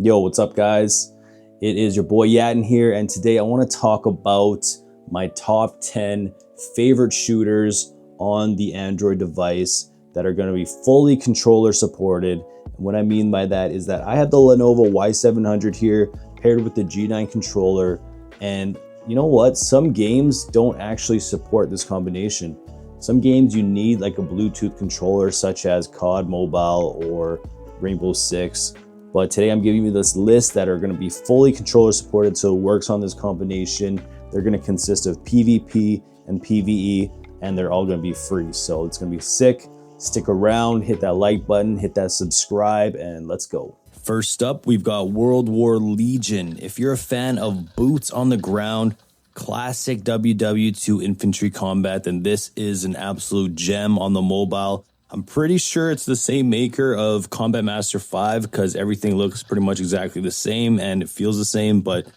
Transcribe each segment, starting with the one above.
Yo, what's up, guys? It is your boy Yatin here, and today I want to talk about my top 10 favorite shooters on the Android device that are going to be fully controller supported. And what I mean by that is that I have the Lenovo Y700 here paired with the G9 controller, and you know what? Some games don't actually support this combination. Some games you need like a Bluetooth controller, such as COD Mobile or Rainbow Six. But today I'm giving you this list that are going to be fully controller supported, so it works on this combination. They're going to consist of PvP and PvE, and they're all going to be free. So it's going to be sick. Stick around, hit that like button, hit that subscribe, and let's go. First up, we've got World War Legion. If you're a fan of boots on the ground, classic WW2 infantry combat, then this is an absolute gem on the mobile. I'm pretty sure it's the same maker of Combat Master 5 because everything looks pretty much exactly the same and it feels the same. But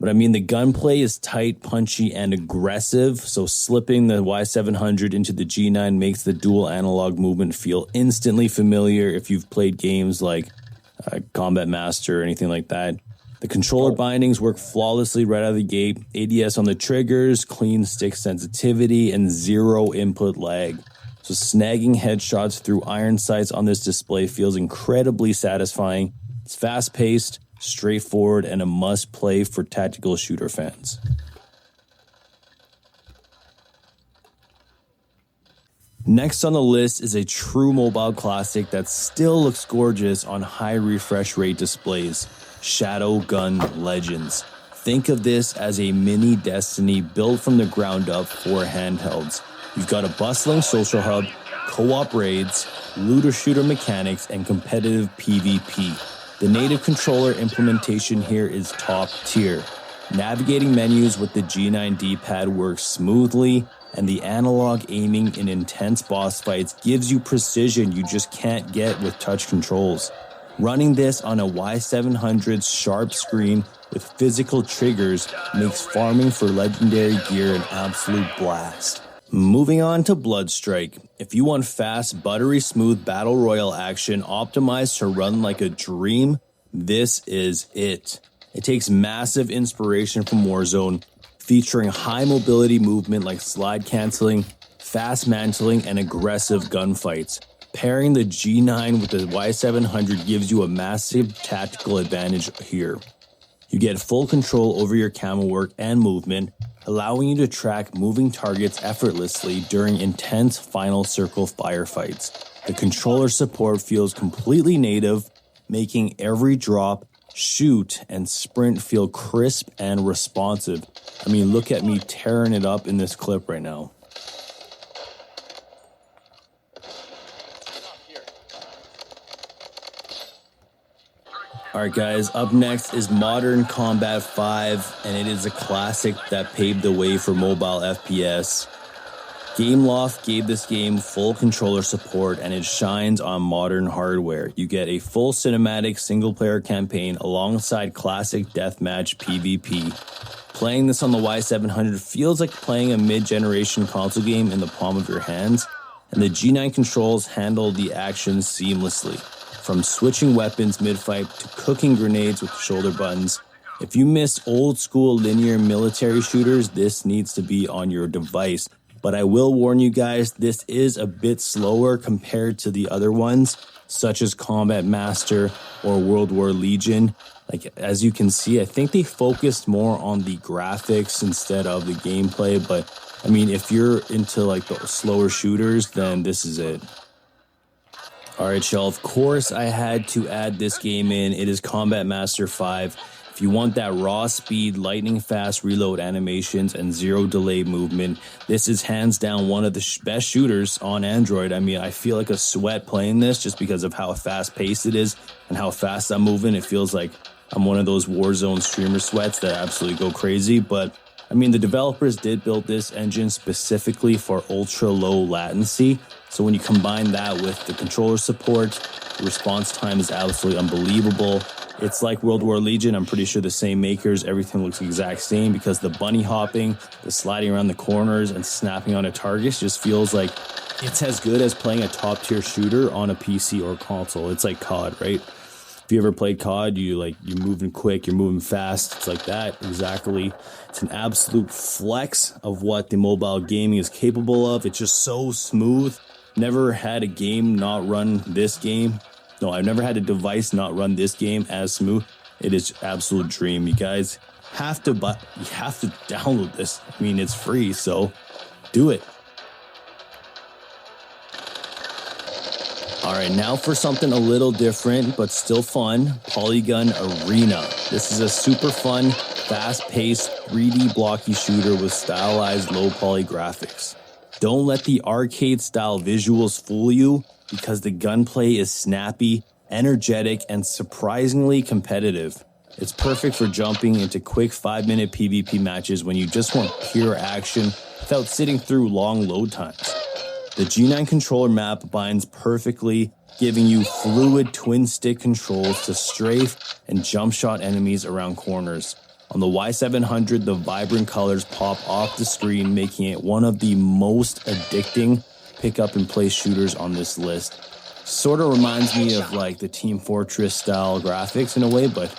I mean, the gunplay is tight, punchy, and aggressive. So slipping the Y700 into the G9 makes the dual analog movement feel instantly familiar if you've played games like Combat Master or anything like that. The controller bindings work flawlessly right out of the gate. ADS on the triggers, clean stick sensitivity, and zero input lag. So snagging headshots through iron sights on this display feels incredibly satisfying. It's fast-paced, straightforward, and a must-play for tactical shooter fans. Next on the list is a true mobile classic that still looks gorgeous on high refresh rate displays, Shadowgun Legends. Think of this as a mini Destiny built from the ground up for handhelds. You've got a bustling social hub, co-op raids, looter-shooter mechanics, and competitive PvP. The native controller implementation here is top tier. Navigating menus with the G9 D-pad works smoothly, and the analog aiming in intense boss fights gives you precision you just can't get with touch controls. Running this on a Y700's sharp screen with physical triggers makes farming for legendary gear an absolute blast. Moving on to Bloodstrike. If you want fast, buttery smooth battle royale action optimized to run like a dream, this is it. It takes massive inspiration from Warzone, featuring high mobility movement like slide canceling, fast mantling, and aggressive gunfights. Pairing the G9 with the Y700 gives you a massive tactical advantage here. You get full control over your camo work and movement, allowing you to track moving targets effortlessly during intense final circle firefights. The controller support feels completely native, making every drop, shoot, and sprint feel crisp and responsive. I mean, look at me tearing it up in this clip right now. Alright guys, up next is Modern Combat 5, and it is a classic that paved the way for mobile FPS. Gameloft gave this game full controller support, and it shines on modern hardware. You get a full cinematic single-player campaign alongside classic deathmatch PvP. Playing this on the Y700 feels like playing a mid-generation console game in the palm of your hands, and the G9 controls handle the action seamlessly. From switching weapons mid-fight to cooking grenades with shoulder buttons. If you miss old-school linear military shooters, this needs to be on your device. But I will warn you guys, this is a bit slower compared to the other ones, such as Combat Master or World War Legion. Like, as you can see, I think they focused more on the graphics instead of the gameplay. But, I mean, if you're into, like, the slower shooters, then this is it. Alright y'all, of course I had to add this game in. It is Combat Master 5. If you want that raw speed, lightning fast reload animations, and zero delay movement, this is hands down one of the best shooters on Android. I mean, I feel like a sweat playing this just because of how fast paced it is and how fast I'm moving. It feels like I'm one of those Warzone streamer sweats that absolutely go crazy. But I mean, the developers did build this engine specifically for ultra low latency. So when you combine that with the controller support, the response time is absolutely unbelievable. It's like World War Legion. I'm pretty sure the same makers. Everything looks the exact same because the bunny hopping, the sliding around the corners, and snapping onto targets just feels like it's as good as playing a top tier shooter on a PC or console. It's like COD, right? If you ever played COD, you're moving quick, you're moving fast. It's like that, exactly. It's an absolute flex of what the mobile gaming is capable of. It's just so smooth. Never had a game not run this game. No, I've never had a device not run this game as smooth. It is absolute dream. You guys have to download this. I mean, it's free, so do it. All right, now for something a little different, but still fun, Polygon Arena. This is a super fun, fast-paced, 3D blocky shooter with stylized low-poly graphics. Don't let the arcade-style visuals fool you, because the gunplay is snappy, energetic, and surprisingly competitive. It's perfect for jumping into quick 5-minute PvP matches when you just want pure action without sitting through long load times. The G9 controller map binds perfectly, giving you fluid twin-stick controls to strafe and jump shot enemies around corners. On the Y700, the vibrant colors pop off the screen, making it one of the most addicting pick-up-and-play shooters on this list. Sort of reminds me of like the Team Fortress style graphics in a way, but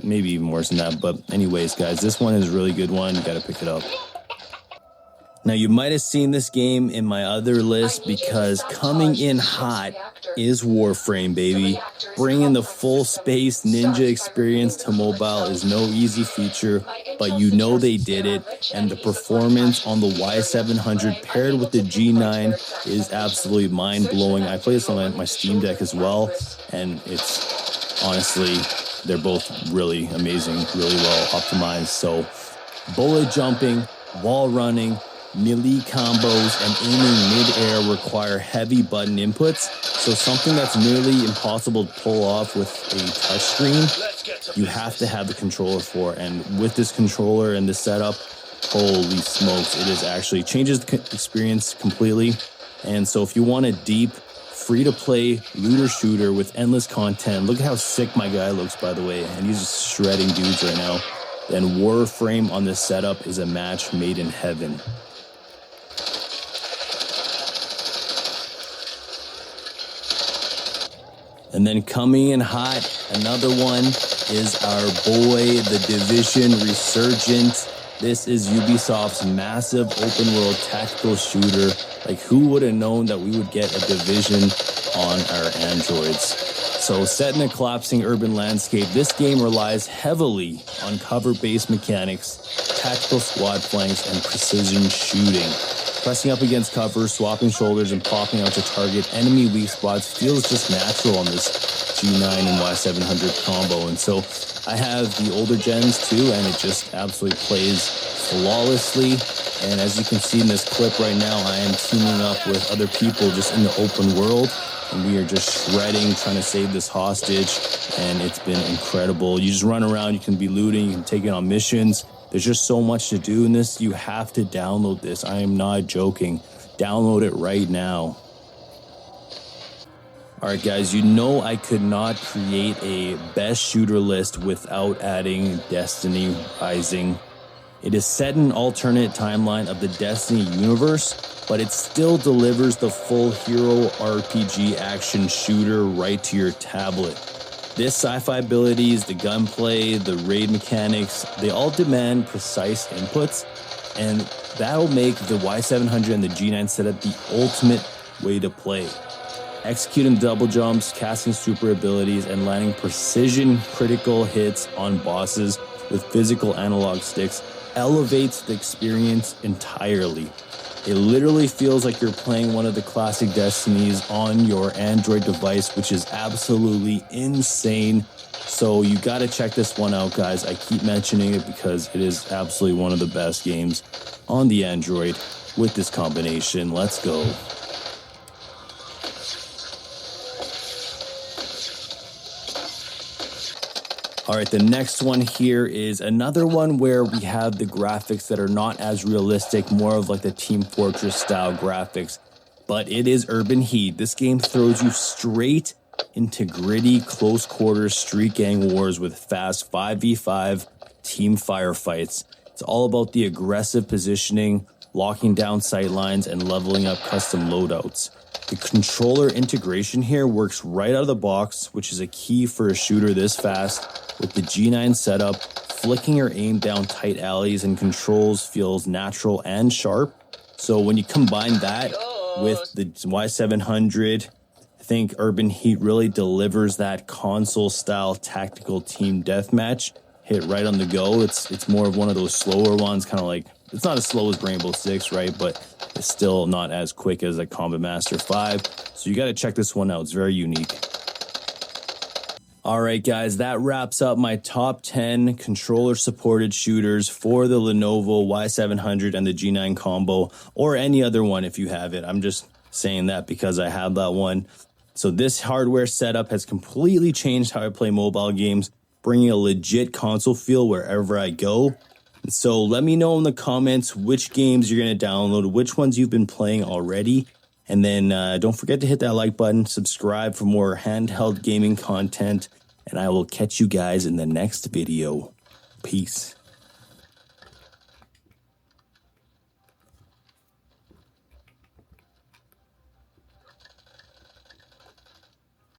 maybe even worse than that. But anyways, guys, this one is a really good one. You got to pick it up. Now, you might have seen this game in my other list because coming in hot is Warframe, baby. Bringing the full space ninja experience to mobile is no easy feature, but you know they did it, and the performance on the Y700 paired with the G9 is absolutely mind-blowing. I play this on my Steam Deck as well, and it's honestly, they're both really amazing, really well optimized. So bullet jumping, wall running, melee combos, and aiming mid-air require heavy button inputs, so something that's nearly impossible to pull off with a touchscreen, you have to have the controller for. And with this controller and this setup, holy smokes, it is actually changes the experience completely. And so if you want a deep, free-to-play looter shooter with endless content, look at how sick my guy looks, by the way, and he's just shredding dudes right now, then Warframe on this setup is a match made in heaven. And then coming in hot, another one is our boy, the Division Resurgent. This is Ubisoft's massive open-world tactical shooter. Like, who would have known that we would get a Division on our Androids? So, set in a collapsing urban landscape, this game relies heavily on cover-based mechanics, tactical squad flanks, and precision shooting. Pressing up against cover, swapping shoulders, and popping out to target enemy weak spots feels just natural on this G9 and Y700 combo. And so I have the older gens too, and it just absolutely plays flawlessly. And as you can see in this clip right now, I am teaming up with other people just in the open world, and we are just shredding, trying to save this hostage, and it's been incredible. You just run around, you can be looting, you can take it on missions. There's just so much to do in this. You have to download this. I am not joking. Download it right now. All right, guys, you know I could not create a best shooter list without adding Destiny Rising. It is set in an alternate timeline of the Destiny universe, but it still delivers the full hero RPG action shooter right to your tablet. This sci-fi abilities, the gunplay, the raid mechanics, they all demand precise inputs, and that'll make the Y700 and the G9 setup the ultimate way to play. Executing double jumps, casting super abilities, and landing precision critical hits on bosses with physical analog sticks elevates the experience entirely. It literally feels like you're playing one of the classic Destinies on your Android device, which is absolutely insane. So you got to check this one out, guys. I keep mentioning it because it is absolutely one of the best games on the Android with this combination. Let's go. All right, the next one here is another one where we have the graphics that are not as realistic, more of like the Team Fortress style graphics, but it is Urban Heat. This game throws you straight into gritty, close quarters street gang wars with fast 5v5 team firefights. It's all about the aggressive positioning, locking down sight lines, and leveling up custom loadouts. The controller integration here works right out of the box, which is a key for a shooter this fast. With the G9 setup, flicking your aim down tight alleys and controls feels natural and sharp. So when you combine that with the Y700, I think Urban Heat really delivers that console-style tactical team deathmatch. Hit right on the go. It's more of one of those slower ones, kind of like, it's not as slow as Rainbow Six, right? But it's still not as quick as a Combat Master 5. So you got to check this one out. It's very unique. All right, guys, that wraps up my top 10 controller-supported shooters for the Lenovo Y700 and the G9 combo, or any other one if you have it. I'm just saying that because I have that one. So this hardware setup has completely changed how I play mobile games, bringing a legit console feel wherever I go. So let me know in the comments which games you're going to download, which ones you've been playing already. And then don't forget to hit that like button, subscribe for more handheld gaming content, and I will catch you guys in the next video. Peace.